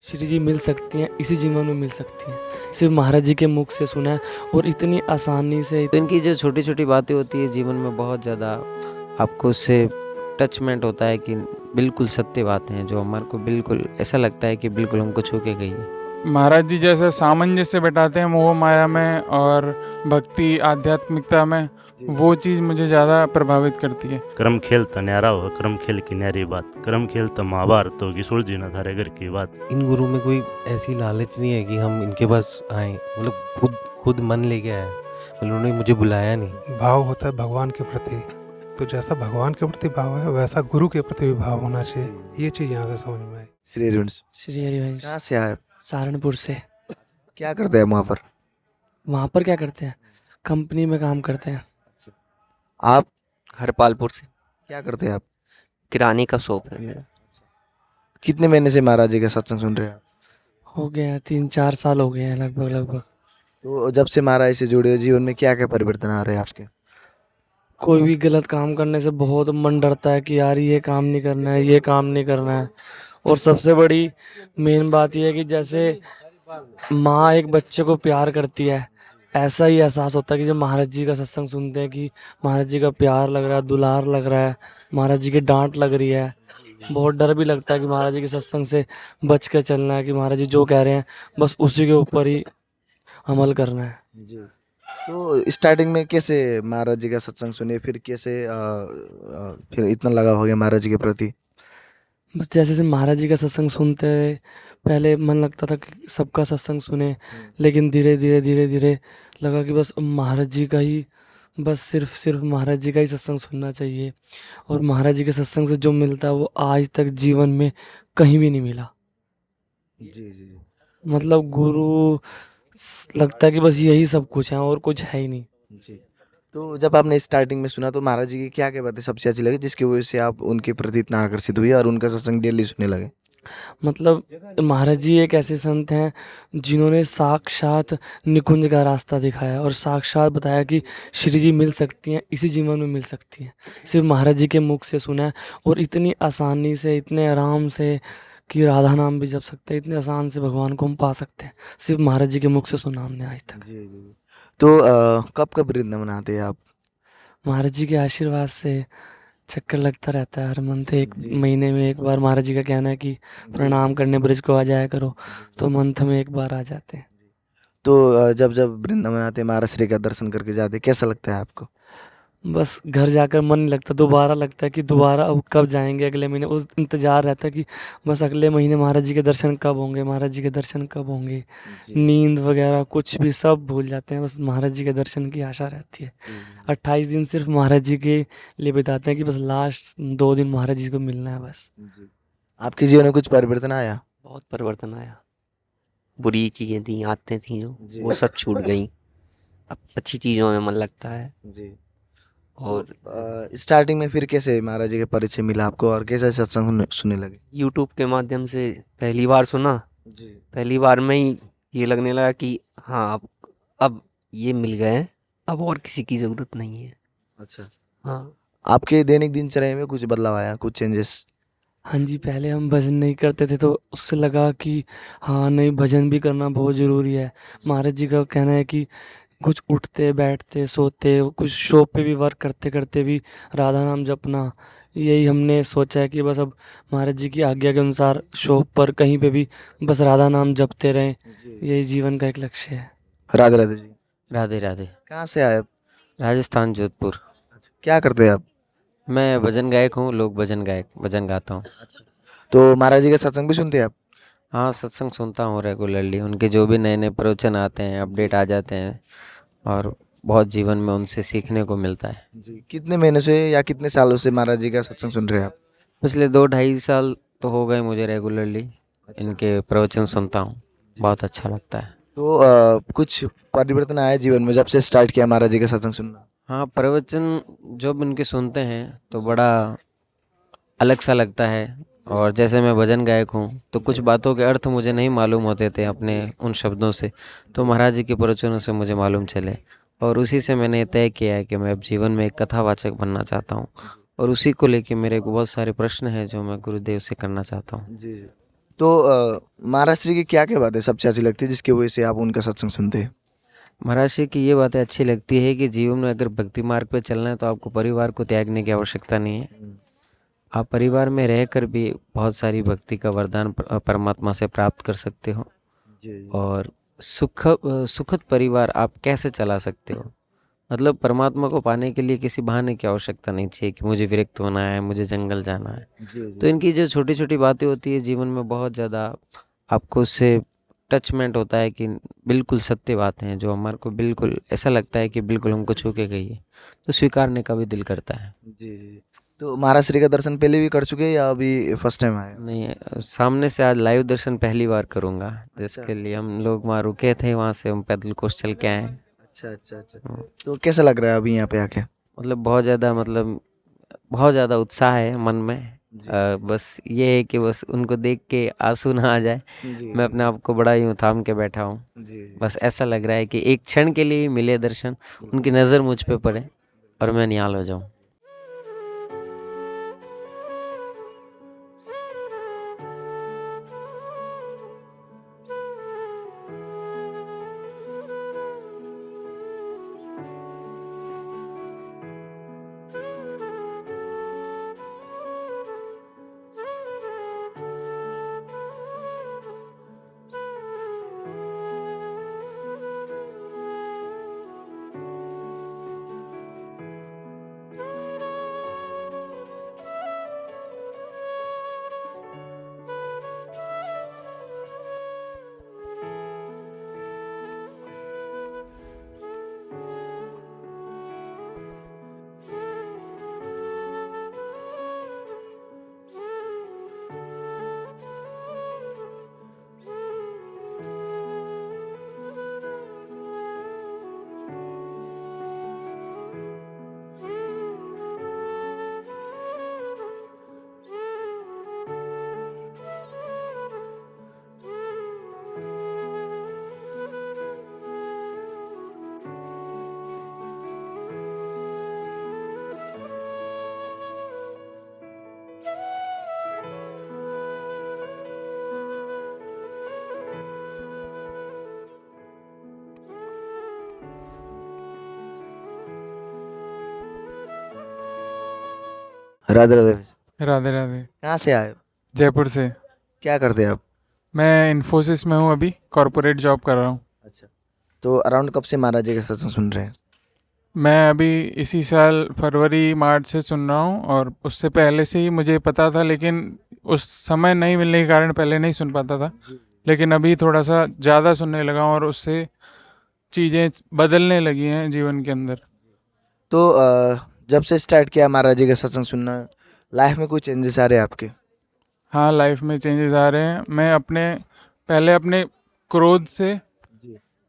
श्री जी मिल सकती हैं, इसी जीवन में मिल सकती हैं। सिर्फ महाराज जी के मुख से सुना है और इतनी आसानी से। तो इनकी जो छोटी छोटी बातें होती है जीवन में बहुत ज़्यादा आपको उससे टचमेंट होता है कि बिल्कुल सत्य बातें हैं जो हमारे को बिल्कुल ऐसा लगता है कि बिल्कुल हमको छू के गई है। महाराज जी जैसे सामंजस्य बैठाते हैं मोह माया में और भक्ति आध्यात्मिकता में, वो चीज़ मुझे ज़्यादा प्रभावित करती है। क्रम खेलता न्यारा हो, क्रम खेल की न्यारी बात, क्रम खेलता महाभारत होगी, सुलझी न थारे घर की बात। इन गुरु में कोई ऐसी लालच नहीं है कि हम इनके पास आए, मतलब खुद मन लेके आए, मतलब उन्होंने मुझे बुलाया नहीं। भाव होता है भगवान के प्रति, तो जैसा भगवान के प्रति भाव है वैसा गुरु के प्रति भी भाव होना चाहिए। ये चीज़ यहाँ से समझ में आई। श्री हरिवंश, श्री हरिवंश कहाँ से आए? सहारनपुर से। क्या करते हैं वहाँ पर? वहाँ पर क्या करते हैं? कंपनी में काम करते हैं। आप हरपालपुर से क्या करते हैं? आप किराने का शॉप है मेरा। कितने महीने से महाराज जी का सत्संग सुन रहे हैं? हो गए हैं 3-4 साल हो गए हैं लगभग। तो जब से महाराज से जुड़े हो, जीवन में क्या क्या परिवर्तन आ रहे हैं आपके? कोई भी गलत काम करने से बहुत मन डरता है कि यार ये काम नहीं करना है, ये काम नहीं करना है। और सबसे बड़ी मेन बात यह है कि जैसे माँ एक बच्चे को प्यार करती है, ऐसा ही एहसास होता है कि जब महाराज जी का सत्संग सुनते हैं कि महाराज जी का प्यार लग रहा है, दुलार लग रहा है, महाराज जी की डांट लग रही है। बहुत डर भी लगता है कि महाराज जी के सत्संग से बच के चलना है, कि महाराज जी जो कह रहे हैं बस उसी के ऊपर ही अमल करना है। जी। तो स्टार्टिंग में कैसे महाराज जी का सत्संग सुने, फिर कैसे फिर इतना लगाव हो गया महाराज जी के प्रति? बस जैसे जैसे महाराज जी का सत्संग सुनते रहे, पहले मन लगता था कि सबका सत्संग सुने, लेकिन धीरे धीरे लगा कि बस महाराज जी का ही, बस सिर्फ महाराज जी का ही सत्संग सुनना चाहिए। और महाराज जी के सत्संग से जो मिलता है वो आज तक जीवन में कहीं भी नहीं मिला। जी। मतलब गुरु लगता है कि बस यही सब कुछ है और कुछ है ही नहीं। जी। तो जब आपने स्टार्टिंग में सुना तो महाराज जी की क्या क्या बातें सबसे अच्छी लगी, जिसकी वजह से आप उनके प्रति इतना आकर्षित हुए और उनका सत्संग डेली सुनने लगे? मतलब महाराज जी एक ऐसे संत हैं जिन्होंने साक्षात निकुंज का रास्ता दिखाया और साक्षात बताया कि श्री जी मिल सकती हैं, इसी जीवन में मिल सकती हैं। सिर्फ महाराज जी के मुख से सुना है और इतनी आसानी से, इतने आराम से कि राधा नाम भी जप सकते हैं, इतने आसान से भगवान को हम पा सकते हैं। सिर्फ महाराज जी के मुख से सुना हमने आज तक। जी। तो कब वृंदावन आते हैं आप? महाराज जी के आशीर्वाद से चक्कर लगता रहता है हर मंथ, एक महीने में एक बार। महाराज जी का कहना है कि प्रणाम करने ब्रिज को आ जाया करो, तो मंथ में एक बार आ जाते हैं। तो जब वृंदावन आते हैं, महाराज श्री का दर्शन करके जाते हैं, कैसा लगता है आपको? बस घर जाकर मन नहीं लगता, दोबारा लगता है कि दोबारा अब कब जाएंगे, अगले महीने। उस इंतज़ार रहता है कि बस अगले महीने महाराज जी के दर्शन कब होंगे, महाराज जी के दर्शन कब होंगे। नींद वगैरह कुछ भी सब भूल जाते हैं, बस महाराज जी के दर्शन की आशा रहती है। 28 दिन सिर्फ महाराज जी के लिए बिताते हैं कि बस लास्ट 2 दिन महाराज जी को मिलना है बस। आपके जीवन में कुछ परिवर्तन आया? बहुत परिवर्तन आया। बुरी चीज़ें थी, आदतें थी जो, वो सब छूट गई। अब अच्छी चीज़ों में मन लगता है। जी। और स्टार्टिंग में फिर कैसे महाराज जी के परिचय मिला आपको और कैसे सत्संग सुनने लगे? यूट्यूब के माध्यम से पहली बार सुना। जी। पहली बार में ही ये लगने लगा कि हाँ अब ये मिल गए हैं, अब और किसी की ज़रूरत नहीं है। अच्छा। हाँ। आपके दैनिक दिनचर्या में कुछ बदलाव आया, कुछ चेंजेस? हाँ जी, पहले हम भजन नहीं करते थे तो उससे लगा कि हाँ नहीं, भजन भी करना बहुत ज़रूरी है। महाराज जी का कहना है कि कुछ उठते बैठते सोते, कुछ शॉप पे भी वर्क करते करते भी राधा नाम जपना। यही हमने सोचा है कि बस अब महाराज जी की आज्ञा के अनुसार शॉप पर कहीं पे भी बस राधा नाम जपते रहें, यही जीवन का एक लक्ष्य है। राधे राधे जी। राधे राधे। कहाँ से आए आप? राजस्थान, जोधपुर। क्या करते हैं आप? मैं भजन गायक हूँ, लोक भजन गाता हूँ। तो महाराज जी का सत्संग भी सुनते हैं आप? हाँ, सत्संग सुनता हूँ रेगुलरली। उनके जो भी नए नए प्रवचन आते हैं, अपडेट आ जाते हैं और बहुत जीवन में उनसे सीखने को मिलता है। जी। कितने महीनों से या कितने सालों से महाराज जी का सत्संग सुन रहे हैं आप? पिछले 2-2.5 साल तो हो गए मुझे रेगुलरली इनके प्रवचन सुनता हूँ। बहुत अच्छा लगता है। तो कुछ परिवर्तन आया जीवन में जब से स्टार्ट किया महाराज जी का सत्संग सुनना? हाँ, प्रवचन जब इनके सुनते हैं तो बड़ा अलग सा लगता है। और जैसे मैं भजन गायक हूँ तो कुछ बातों के अर्थ मुझे नहीं मालूम होते थे अपने उन शब्दों से, तो महाराज जी के प्रवचनों से मुझे मालूम चले और उसी से मैंने तय किया है कि मैं अब जीवन में एक कथावाचक बनना चाहता हूँ। और उसी को लेके मेरे बहुत सारे प्रश्न हैं जो मैं गुरुदेव से करना चाहता हूँ। जी। तो महाराज श्री की क्या क्या बातें सबसे अच्छी लगती है जिसकी वजह से आप उनका सत्संग सुनते हैं? महाराज श्री की ये बातें अच्छी लगती है कि जीवन में अगर भक्ति मार्ग पे चलना है तो आपको परिवार को त्यागने की आवश्यकता नहीं है। आप परिवार में रहकर भी बहुत सारी भक्ति का वरदान परमात्मा से प्राप्त कर सकते हो। और सुखद परिवार आप कैसे चला सकते हो, मतलब परमात्मा को पाने के लिए किसी बहाने की आवश्यकता नहीं चाहिए कि मुझे विरक्त होना है, मुझे जंगल जाना है। तो इनकी जो छोटी छोटी बातें होती है जीवन में बहुत ज़्यादा आपको उससे टचमेंट होता है कि बिल्कुल सत्य बातें हैं जो हमारे को बिल्कुल ऐसा लगता है कि बिल्कुल हमको छू के गई है, तो स्वीकारने का भी दिल करता है। जी। तो महाराज श्री का दर्शन पहले भी कर चुके हैं या अभी फर्स्ट टाइम आए? नहीं, सामने से आज लाइव दर्शन पहली बार करूँगा, जिसके लिए हम लोग वहाँ रुके थे, वहाँ से हम पैदल कोस चल के आए। अच्छा। तो कैसा लग रहा है अभी यहाँ पे आके? मतलब बहुत ज़्यादा उत्साह है मन में। बस ये है कि बस उनको देख के आंसू ना आ जाए। मैं अपने आप को बड़ा यूँ थाम के बैठा हूँ। बस ऐसा लग रहा है कि एक क्षण के लिए मिले दर्शन, उनकी नज़र मुझ पे पड़े और मैं निहाल हो जाऊँ। राधे राधे। राधे राधे। कहाँ से आए? जयपुर से। क्या करते हैं आप? मैं इन्फोसिस में हूँ, अभी कॉरपोरेट जॉब कर रहा हूँ। अच्छा। तो अराउंड कब से महाराज जी का सत्संग सुन रहे हैं? मैं अभी इसी साल फरवरी मार्च से सुन रहा हूँ, और उससे पहले से ही मुझे पता था, लेकिन उस समय नहीं मिलने के कारण पहले नहीं सुन पाता था। लेकिन अभी थोड़ा सा ज़्यादा सुनने लगा हूँ और उससे चीज़ें बदलने लगी हैं जीवन के अंदर। तो जब से स्टार्ट किया महाराज जी का सत्संग सुनना, लाइफ में कोई चेंजेस आ रहे हैं आपके? हाँ, लाइफ में चेंजेस आ रहे हैं। मैं पहले अपने क्रोध से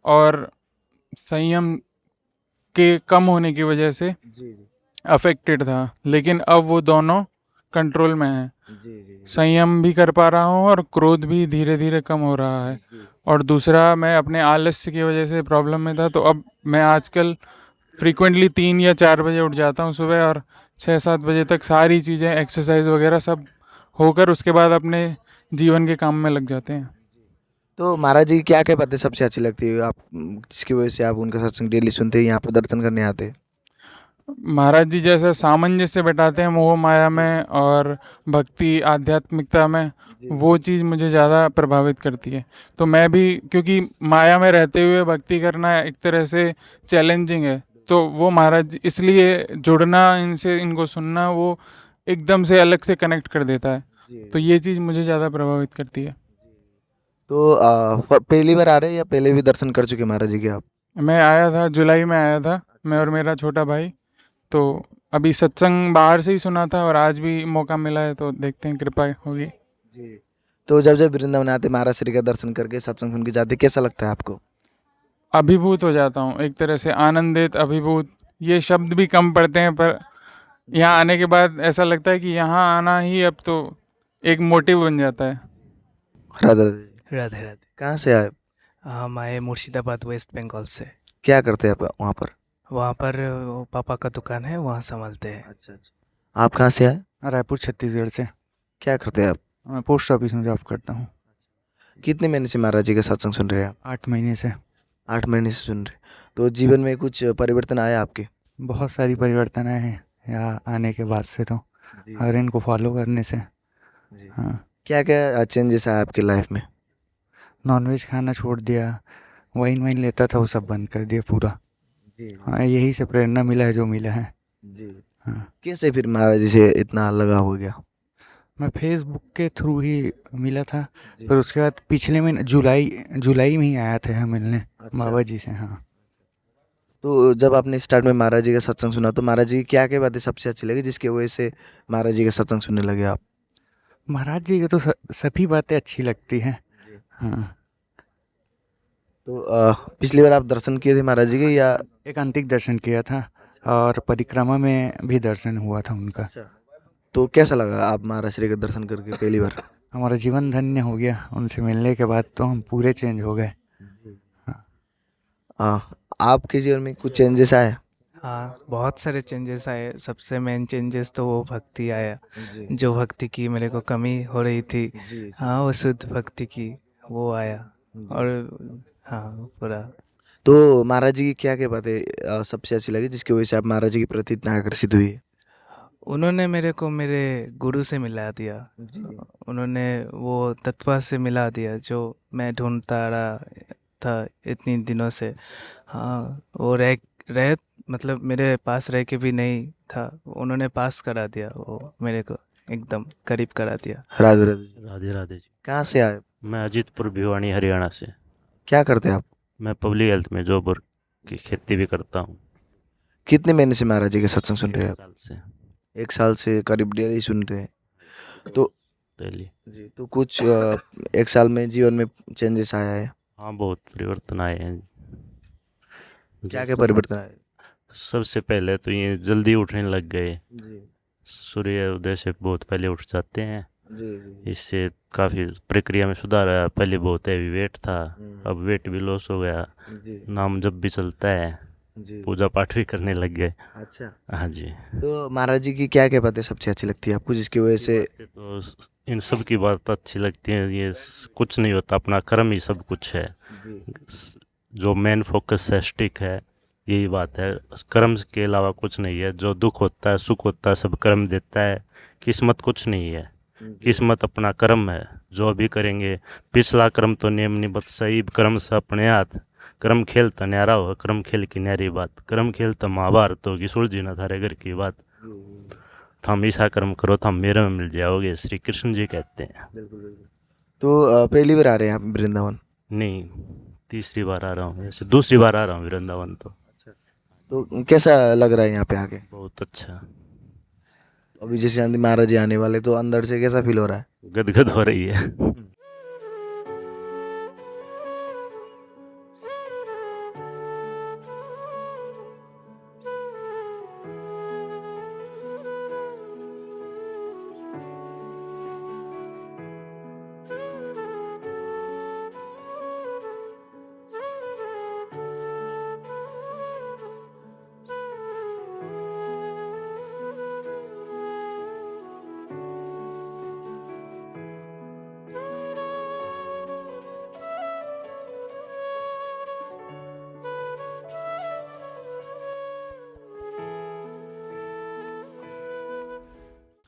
और संयम के कम होने की वजह से अफेक्टेड था, लेकिन अब वो दोनों कंट्रोल में हैं। संयम भी कर पा रहा हूँ और क्रोध भी धीरे धीरे कम हो रहा है। और दूसरा, मैं अपने आलस्य की वजह से प्रॉब्लम में था, तो अब मैं आजकल फ्रीक्वेंटली 3 या 4 बजे उठ जाता हूँ सुबह, और 6-7 बजे तक सारी चीज़ें, एक्सरसाइज वगैरह सब होकर उसके बाद अपने जीवन के काम में लग जाते हैं। तो महाराज जी की क्या क्या बातें सबसे अच्छी लगती है आप, जिसकी वजह से आप उनका सत्संग डेली सुनते हैं, यहाँ पर दर्शन करने आते हैं? महाराज जी जैसा सामंजस्य बैठाते हैं मोह माया में और भक्ति आध्यात्मिकता में, वो चीज़ मुझे ज़्यादा प्रभावित करती है। तो मैं भी, क्योंकि माया में रहते हुए भक्ति करना एक तरह से चैलेंजिंग है, तो वो महाराज जी, इसलिए जुड़ना इनसे, इनको सुनना, वो एकदम से अलग से कनेक्ट कर देता है। तो ये चीज़ मुझे ज़्यादा प्रभावित करती है। तो पहली बार आ रहे हैं या पहले भी दर्शन कर चुके महाराज जी के आप? मैं आया था, जुलाई में आया था, मैं और मेरा छोटा भाई। तो अभी सत्संग बाहर से ही सुना था और आज भी मौका मिला है, तो देखते हैं, कृपा होगी। जी। तो जब वृंदावन आते महाराज श्री का दर्शन करके सत्संग सुन के जाते, कैसा लगता है आपको? अभिभूत हो जाता हूँ, एक तरह से आनंदित, अभिभूत, ये शब्द भी कम पड़ते हैं, पर यहाँ आने के बाद ऐसा लगता है कि यहाँ आना ही अब तो एक मोटिव बन जाता है। राधे राधे। राधे राधे। कहाँ से आए? हम आए मुर्शिदाबाद, वेस्ट बंगाल से। क्या करते हैं आप वहाँ पर? वहाँ पर वो पापा का दुकान है, वहाँ संभालते हैं। अच्छा। आप कहाँ से आए? रायपुर छत्तीसगढ़ से। क्या करते हैं आप? मैं पोस्ट ऑफिस में जॉब करता हूँ। कितने महीने से महाराज जी का सत्संग सुन रहे हैं आप? 8 महीने से। 8 महीने से सुन रहे। तो जीवन में कुछ परिवर्तन आया आपके? बहुत सारी परिवर्तन आए हैं यहाँ आने के बाद से तो, और इनको फॉलो करने से। जी। हाँ, क्या क्या चेंजेस आया आपके लाइफ में? नॉनवेज खाना छोड़ दिया, वाइन लेता था वो सब बंद कर दिया पूरा। जी हाँ, यही से प्रेरणा मिला है जो मिला है। जी। हाँ, कैसे फिर महाराज जी से इतना लगाव हो गया? मैं फेसबुक के थ्रू ही मिला था, फिर उसके बाद पिछले महीने जुलाई में ही आया था यहाँ मिलने बाबा जी से। हाँ, तो जब आपने स्टार्ट में महाराज जी का सत्संग सुना तो महाराज जी की क्या क्या बातें सबसे अच्छी लगी जिसकी वजह से महाराज जी का सत्संग सुनने लगे आप? महाराज जी की तो सभी बातें अच्छी लगती हैं। हाँ, तो पिछली बार आप दर्शन किए थे महाराज जी के या? एकांतिक दर्शन किया था और परिक्रमा में भी दर्शन हुआ था उनका। तो कैसा लगा आप महाराज श्री का दर्शन करके पहली बार? हमारा जीवन धन्य हो गया उनसे मिलने के बाद, तो हम पूरे चेंज हो गए। आपके जीवन में कुछ चेंजेस आए? हाँ, बहुत सारे चेंजेस आए। सबसे मेन चेंजेस तो वो भक्ति आया, जो भक्ति की मेरे को कमी हो रही थी। हाँ, वो शुद्ध भक्ति की वो आया। और हाँ, पूरा। तो महाराज जी की क्या क्या बातें सबसे अच्छी लगी जिसकी वजह से आप महाराज जी के प्रति इतना आकर्षित हुई? उन्होंने मेरे को मेरे गुरु से मिला दिया। उन्होंने वो तत्व से मिला दिया जो मैं ढूंढता रहा था इतनी दिनों से। हाँ, वो रह मतलब मेरे पास रह के भी नहीं था, उन्होंने पास करा दिया, वो मेरे को एकदम करीब करा दिया। राधे राधे जी। राधे राधे जी। कहाँ से आए? मैं अजीतपुर भिवानी हरियाणा से। क्या करते हैं आप? मैं पब्लिक हेल्थ में जॉब और की खेती भी करता हूँ। कितने महीने से महाराज जी के सत्संग सुन रहे हैं आप? साल से 1 साल से करीब डेली सुनते हैं। तो डेली। जी, तो कुछ 1 साल में जीवन में चेंजेस आया है? हाँ, बहुत परिवर्तन आए हैं। क्या क्या परिवर्तन आए? सबसे पहले तो ये जल्दी उठने लग गए। सूर्य उदय से बहुत पहले उठ जाते हैं। इससे काफ़ी प्रक्रिया में सुधार आया। पहले बहुत हैवी वेट था, अब वेट भी लॉस हो गया। नाम जब भी चलता है, पूजा पाठ भी करने लग गए। अच्छा। हाँ जी। तो महाराज जी की क्या क्या बातें सबसे अच्छी लगती है आपको जिसकी वजह से? तो इन सब की बात अच्छी लगती है। ये कुछ नहीं होता, अपना कर्म ही सब कुछ है। जो मेन फोकस है, स्टिक है, यही बात है। कर्म के अलावा कुछ नहीं है। जो दुख होता है, सुख होता है, सब कर्म देता है। किस्मत कुछ नहीं है। किस्मत अपना कर्म है, जो अभी करेंगे। पिछला कर्म तो नेम निबत सही, कर्म से अपने हाथ। कर्म खेल तो न्यारा हो, कर्म खेल की न्यारी बात। कर्म खेल तो महाभारत होगी, सुलझी न थारे घर की बात। थम ऐसा कर्म करो, थम मेरे में मिल जाओगे, श्री कृष्ण जी कहते हैं। तो पहली बार आ रहे हैं आप वृंदावन? नहीं, तीसरी बार आ रहा हूँ, ऐसे दूसरी बार आ रहा हूँ वृंदावन। तो कैसा लग रहा है यहाँ पे आके? बहुत अच्छा। अभी जैसे आंधी महाराज जी आने वाले, तो अंदर से कैसा फील हो रहा है? गदगद हो रही है।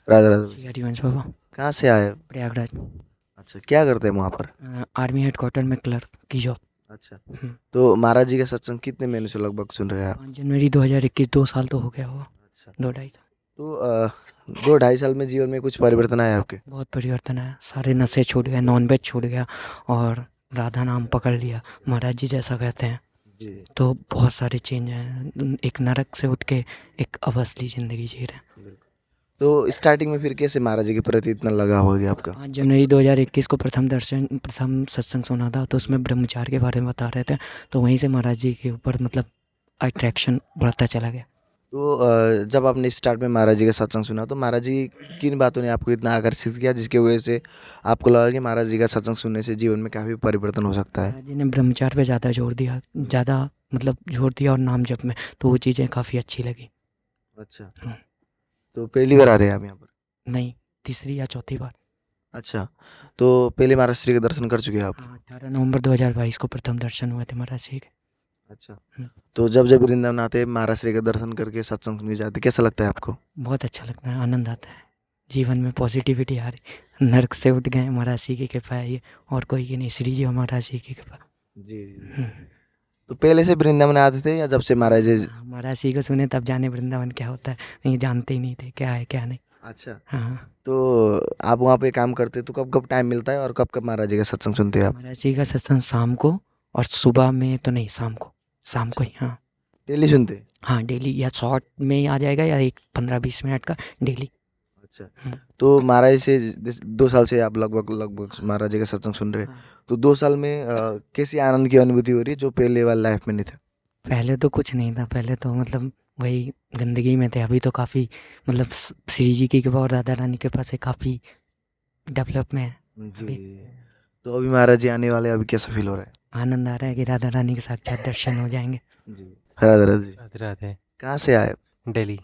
राधे राधे। श्री हरिवंश बाबा, कहाँ से आए? प्रयागराज। अच्छा, क्या करते हैं वहाँ पर? आर्मी हेडक्वार्टर में क्लर्क की जॉब। अच्छा। तो महाराज जी का सत्संग कितने महीने से लगभग सुन रहे हैं आप? 5 जनवरी 2021, 2 साल तो हो गया होगा। अच्छा। 2-2.5 साल। तो 2-2.5 साल में जीवन में कुछ परिवर्तन आया आपके? बहुत परिवर्तन आया। सारे नशे छूट गए, नॉनवेज छूट गया और राधा नाम पकड़ लिया, महाराज जी जैसा कहते हैं। तो बहुत सारे चेंज हैं। एक नरक से उठ के एक अब असली ज़िंदगी जी रहे हैं। तो स्टार्टिंग में फिर कैसे महाराज जी के प्रति इतना लगाव हो गया आपका? 5 जनवरी 2021 को प्रथम सत्संग सुना था, तो उसमें ब्रह्मचार्य के बारे में बता रहे थे। तो वहीं से महाराज जी के ऊपर मतलब अट्रैक्शन बढ़ता चला गया। तो जब आपने स्टार्ट में महाराज जी का सत्संग सुना तो महाराज जी किन बातों ने आपको इतना आकर्षित किया जिसकी वजह से आपको लगा कि महाराज जी का सत्संग सुनने से जीवन में काफ़ी परिवर्तन हो सकता है? महाराज जी ने ब्रह्मचार्य पे ज़्यादा जोर दिया और नाम जप में, तो वो चीज़ें काफ़ी अच्छी लगी। अच्छा। तो पहली बार आ रहे हैं आप यहाँ पर? नहीं, तीसरी या चौथी बार। अच्छा, तो पहले महाराज श्री के दर्शन कर चुके हैं आप? हाँ 18 नवंबर 2022 को प्रथम दर्शन हुए थे महाराज जी के। अच्छा, हम्म। तो जब जब वृंदावन आते महाराज श्री के दर्शन करके सत्संग सुनने जाते, कैसा लगता है आपको? बहुत अच्छा लगता है, आनंद आता है, जीवन में पॉजिटिविटी आ रही, नर्क से उठ गए, महाराज जी की कृपा है ये, और कोई की नहीं, श्री जी और महाराज जी की कृपा। जी। हम्म। तो पहले से वृंदावन आते थे या जब से महाराज जी? हाँ, महाराज जी को सुने तब जाने वृंदावन क्या होता है, नहीं जानते ही नहीं थे क्या है क्या नहीं। अच्छा, हाँ तो आप वहाँ पे काम करते तो कब कब टाइम मिलता है और कब कब महाराज जी का सत्संग सुनते हैं आप? महाराज जी का सत्संग शाम को, और सुबह में तो नहीं, शाम को ही। हाँ डेली सुनते? हाँ डेली, या शॉर्ट में ही आ जाएगा या एक 15-20 मिनट का डेली। अच्छा, हम्म। तो महाराज जी से 2 साल से आप लगभग महाराज जी का सत्संग सुन रहे हैं, हाँ। तो 2 साल में कैसी आनंद की अनुभूति हो रही है जो पहले वाली लाइफ में नहीं था? पहले तो कुछ नहीं था, पहले तो मतलब वही गंदगी में थे। अभी तो काफ़ी मतलब श्री जी की कृपा और राधा रानी के पास से काफ़ी डेवलप में है। जी। तो अभी महाराज जी आने वाले, अभी कैसा फील हो रहा है? आनंद आ रहा है कि राधा रानी के साक्षात दर्शन हो जाएंगे। जी। राधे राधे जी। राधे राधे। कहाँ से आए दिल्ली।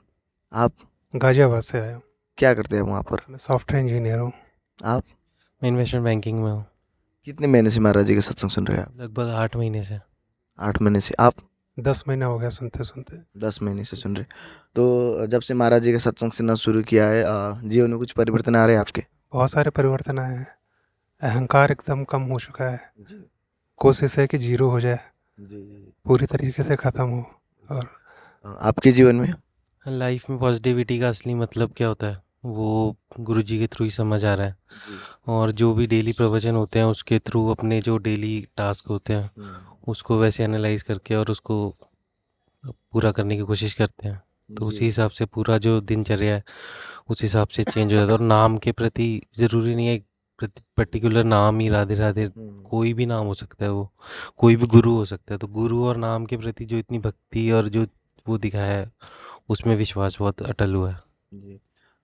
आप? गाजियाबाद से आया हूँ, क्या करते हैं वहाँ पर मैं सॉफ्टवेयर इंजीनियर हूँ। आप? मैं इन्वेस्टमेंट बैंकिंग में हूँ। कितने महीने से महाराज जी का सत्संग सुन रहे हैं आप? लगभग 8 महीने से। 8 महीने से। आप? 10 महीना हो गया सुनते सुनते। 10 महीने से सुन रहे। तो जब से महाराज जी का सत्संग सुनना शुरू किया है, जीवन में कुछ परिवर्तन आ रहे हैं आपके? बहुत सारे परिवर्तन आए हैं, अहंकार एकदम कम हो चुका है, कोशिश है कि जीरो हो जाए, पूरी तरीके से ख़त्म हो। और आपके जीवन में? लाइफ में पॉजिटिविटी का असली मतलब क्या होता है वो गुरु जी के थ्रू ही समझ आ रहा है। और जो भी डेली प्रवचन होते हैं उसके थ्रू अपने जो डेली टास्क होते हैं उसको वैसे एनालाइज करके और उसको पूरा करने की कोशिश करते हैं। तो उसी हिसाब से पूरा जो दिनचर्या है उस हिसाब से चेंज हो जाता है। और नाम के प्रति ज़रूरी नहीं है पर्टिकुलर नाम ही राधे राधे, कोई भी नाम हो सकता है, वो कोई भी गुरु हो सकता है। तो गुरु और नाम के प्रति जो इतनी भक्ति और जो वो दिखाया है उसमें विश्वास बहुत अटल हुआ है। जी।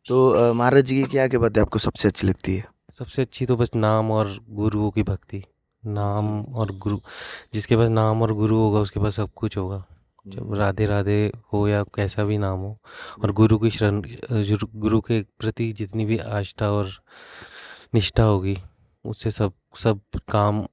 तो महाराज जी की क्या बातें आपको सबसे अच्छी लगती है? सबसे अच्छी तो बस नाम और गुरुओं की भक्ति। नाम और गुरु, जिसके पास नाम और गुरु होगा उसके पास सब कुछ होगा। जब राधे राधे हो या कैसा भी नाम हो, और गुरु की शरण, गुरु के प्रति जितनी भी आस्था और निष्ठा होगी उससे सब काम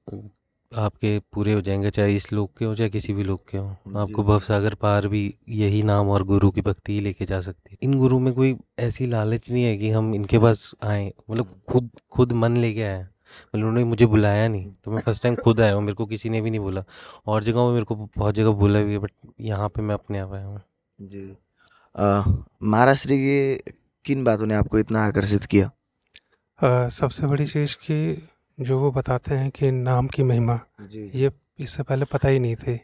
आपके पूरे हो जाएंगे, चाहे इस लोक के हो चाहे किसी भी लोक के हो। आपको भवसागर पार भी यही नाम और गुरु की भक्ति ही लेके जा सकती है। इन गुरु में कोई ऐसी लालच नहीं है कि हम इनके पास आए, मतलब खुद मन लेके आए। मतलब उन्होंने मुझे बुलाया नहीं, तो मैं फर्स्ट टाइम खुद आया हूँ, मेरे को किसी ने भी नहीं बोला। और जगहों में मेरे को बहुत जगह बोला भी है, बट यहाँ पे मैं अपने आप आया हूँ। जी। महाराज श्री के किन बातों ने आपको इतना आकर्षित किया? सबसे बड़ी चीज़ कि जो वो बताते हैं कि नाम की महिमा, ये इससे पहले पता ही नहीं थी।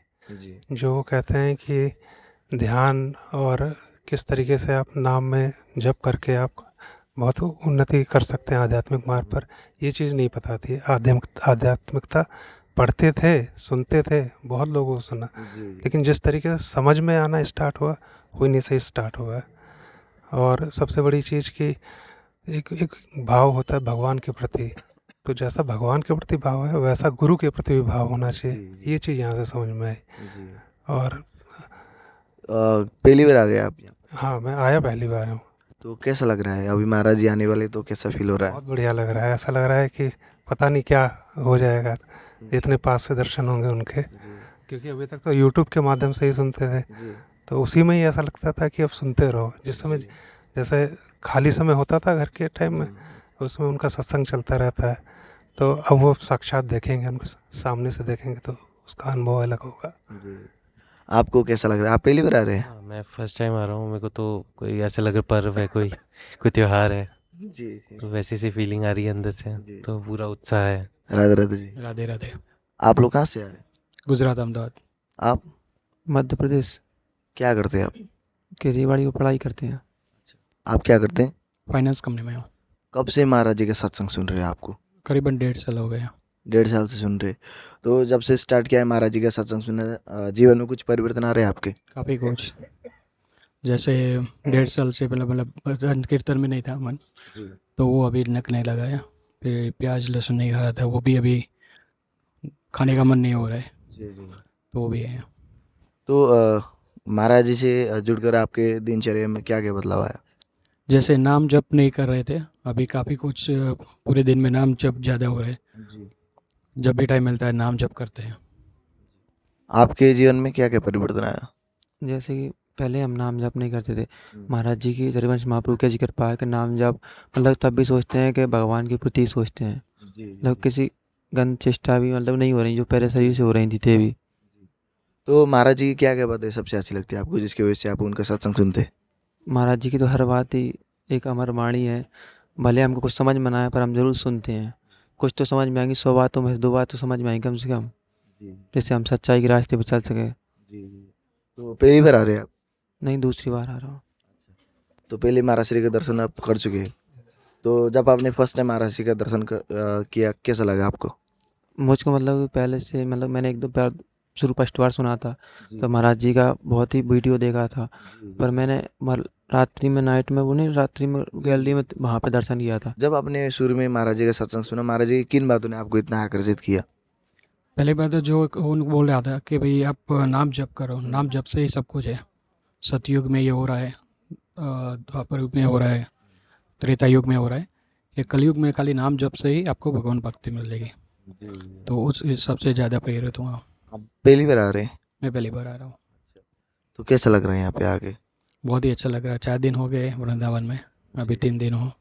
जो वो कहते हैं कि ध्यान और किस तरीके से आप नाम में जप करके आप बहुत उन्नति कर सकते हैं आध्यात्मिक मार्ग पर, ये चीज़ नहीं पता थी। आध्यात्मिकता पढ़ते थे, सुनते थे, बहुत लोगों को सुना, लेकिन जिस तरीके से समझ में आना स्टार्ट हुआ वो इन्हीं से स्टार्ट हुआ है। और सबसे बड़ी चीज़ कि एक भाव होता है भगवान के प्रति, तो जैसा भगवान के प्रति भाव है वैसा गुरु के प्रति भी भाव होना चाहिए। ये चीज़ यहाँ से समझ में आई। और पहली बार आ रहे हैं आप यहाँ? हाँ, मैं आया पहली बार हूँ। तो कैसा लग रहा है अभी महाराज जी आने वाले, तो कैसा फील हो रहा है? बहुत बढ़िया लग रहा है, ऐसा लग रहा है कि पता नहीं क्या हो जाएगा, इतने पास से दर्शन होंगे उनके। क्योंकि अभी तक तो यूट्यूब के माध्यम से ही सुनते थे, तो उसी में ही ऐसा लगता था कि अब सुनते रहो। जिस समय जैसे खाली समय होता था घर के टाइम में, उसमें उनका सत्संग चलता रहता है, तो अब वो साक्षात देखेंगे, उनको सामने से देखेंगे तो उसका अनुभव अलग होगा। आपको कैसा लग रहा है? आप पहली बार आ रहे हैं? हाँ, मैं फर्स्ट टाइम आ रहा हूँ। मेरे को तो कोई ऐसा लग रहा पर्व है, कोई त्यौहार है। जी। तो वैसी सी फीलिंग आ रही है अंदर से, तो पूरा उत्साह है। राधे राधे जी। राधे राधे। आप लोग कहाँ से आए? गुजरात, अहमदाबाद। आप? मध्य प्रदेश। क्या करते हैं आप? खेतीबाड़ी को पढ़ाई करते हैं। आप क्या करते हैं? फाइनेंस कंपनी में हूँ। कब से महाराज जी का सत्संग सुन रहे हैं आपको? करीबन 1.5 साल हो गया। 1.5 साल से सुन रहे। तो जब से स्टार्ट किया है महाराज जी का सत्संग सुनना, जीवन में कुछ परिवर्तन आ रहे हैं आपके? काफ़ी कुछ, जैसे 1.5 साल से पहले मतलब भजन कीर्तन में नहीं था मन, तो वो अभी लगने लगा है। फिर प्याज लहसुन नहीं खा रहा था, वो भी अभी खाने का मन नहीं हो रहा है, तो वो भी है। तो महाराज जी से जुड़कर आपके दिनचर्या में क्या क्या बदलाव आया? जैसे नाम जप नहीं कर रहे थे, अभी काफ़ी कुछ पूरे दिन में नाम जप ज़्यादा हो रहे हैं। जी। जब भी टाइम मिलता है नाम जप करते हैं। आपके जीवन में क्या क्या परिवर्तन आया? जैसे कि पहले हम नाम जप नहीं करते थे। महाराज जी की हरिवंश महाप्रभु की जिक्र पा के नाम जप मतलब तब भी सोचते हैं कि भगवान के प्रति सोचते हैं। मतलब किसी गंध चेष्टा भी मतलब नहीं हो रही जो पहले शरीर से हो रही थी भी। तो महाराज जी की क्या क्या बातें सबसे अच्छी लगती है आपको जिसकी वजह से आप उनका सत्संग सुनते हैं? महाराज जी की तो हर बात ही एक अमर वाणी है। भले हमको कुछ समझ में ना आए पर हम ज़रूर सुनते हैं। कुछ तो समझ में आएंगी, 100 बातों में से 2 बात तो समझ में आएंगी कम से कम, जिससे हम सच्चाई के रास्ते पर चल सके। तो पहली बार आ रहे हैं आप? नहीं, दूसरी बार आ रहा हूँ। तो पहले महाराज श्री के दर्शन आप कर चुके हैं, तो जब आपने फर्स्ट टाइम महाराज श्री का दर्शन किया कैसा लगा आपको? मुझको मतलब पहले से मतलब मैंने एक दो बार शुरू फर्स्ट बार सुना था तो महाराज जी का बहुत ही वीडियो देखा था, पर मैंने रात्रि में नाइट में वो नहीं रात्रि में गैलरी में वहाँ पे दर्शन किया था। जब आपने शुरू में महाराज जी का सत्संग सुना, महाराज जी की किन बातों ने आपको इतना आकर्षित किया? पहली बात तो जो उन बोल रहा था कि भाई आप नाम जप करो, नाम जप से ही सब कुछ है। सतयुग में ये हो रहा है, द्वापर युग में हो रहा है, त्रेता युग में हो रहा है, ये कलयुग में खाली नाम जप से ही आपको भगवान भक्ति मिलेगी। तो उस सबसे ज़्यादा प्रेरित हुआ। आप पहली बार आ रहे हैं? मैं पहली बार आ रहा हूँ। तो कैसा लग रहा है यहाँ पे आके? बहुत ही अच्छा लग रहा है। 4 दिन हो गए वृंदावन में, अभी 3 दिन हो।